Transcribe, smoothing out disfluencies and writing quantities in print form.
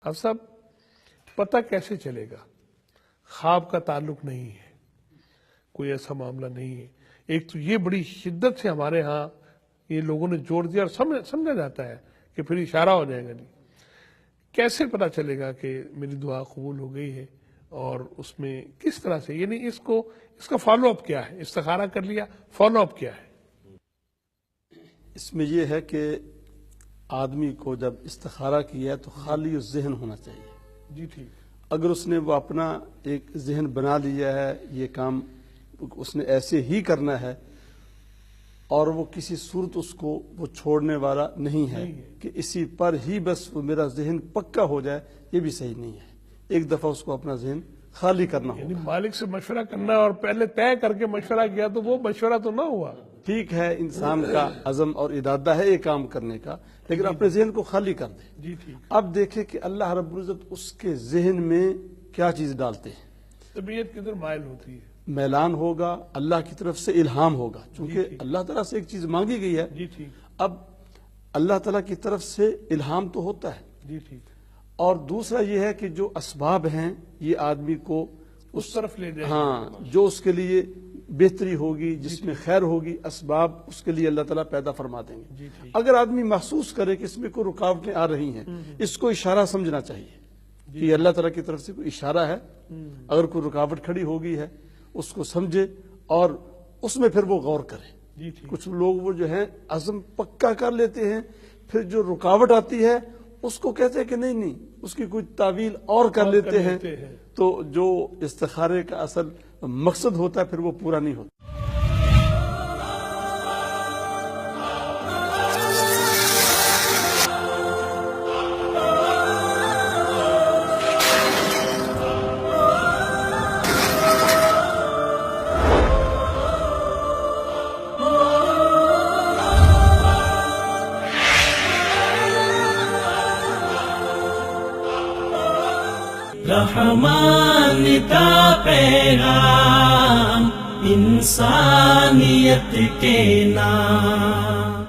اب صاحب پتہ کیسے چلے گا؟ خواب کا تعلق نہیں ہے، کوئی ایسا معاملہ نہیں ہے۔ ایک تو یہ بڑی شدت سے ہمارے ہاں یہ لوگوں نے جوڑ دیا اور سمجھا جاتا ہے کہ پھر اشارہ ہو جائے گا۔ نہیں، کیسے پتہ چلے گا کہ میری دعا قبول ہو گئی ہے؟ اور اس میں کس طرح سے، یعنی اس کا فالو اپ کیا ہے؟ استخارہ کر لیا، فالو اپ کیا ہے؟ اس میں یہ ہے کہ آدمی کو جب استخارہ کیا تو خالی ذہن ہونا چاہیے۔ جی ٹھیک۔ اگر اس نے وہ اپنا ایک ذہن بنا لیا ہے، یہ کام اس نے ایسے ہی کرنا ہے، اور وہ کسی صورت اس کو وہ چھوڑنے والا نہیں ہے کہ اسی پر ہی بس وہ میرا ذہن پکا ہو جائے، یہ بھی صحیح نہیں ہے۔ ایک دفعہ اس کو اپنا ذہن خالی کرنا ہوگا۔ یعنی مالک سے مشورہ کرنا اور پہلے طے کر کے مشورہ کیا تو وہ مشورہ تو نہ ہوا۔ ٹھیک ہے، انسان کا عزم اور ارادہ ہے یہ کام کرنے کا، لیکن اپنے ذہن کو خالی کر دے۔ جی ٹھیک۔ اب دیکھیں کہ اللہ رب العزت اس کے ذہن میں کیا چیز ڈالتے ہیں۔ طبیعت کدھر مائل ہوتی ہے؟ میلان ہوگا، اللہ کی طرف سے الہام ہوگا، چونکہ اللہ تعالیٰ سے ایک چیز مانگی گئی ہے۔ جی ٹھیک۔ اب اللہ تعالیٰ کی طرف سے الہام تو ہوتا ہے، جی ٹھیک۔ اور دوسرا یہ ہے کہ جو اسباب ہیں یہ آدمی کو اس طرف لے جائے۔ ہاں، جو اس کے لیے بہتری ہوگی، جس میں خیر ہوگی، اسباب اس کے لیے اللہ تعالیٰ پیدا فرما دیں گے۔ اگر آدمی محسوس کرے کہ اس میں کوئی رکاوٹیں آ رہی ہیں، اس کو اشارہ سمجھنا چاہیے کہ یہ اللہ تعالیٰ کی طرف سے کوئی اشارہ ہے۔ اگر کوئی رکاوٹ کھڑی ہو گئی ہے اس کو سمجھے اور اس میں پھر وہ غور کرے۔ کچھ لوگ وہ جو ہیں عزم پکا کر لیتے ہیں، پھر جو رکاوٹ آتی ہے اس کو کہتے ہیں کہ نہیں اس کی کوئی تعویل اور کر لیتے ہیں، تو جو استخارے کا اصل مقصد ہوتا ہے پھر وہ پورا نہیں ہوتا۔ رحمان کا پیغام انسانیت کے نام۔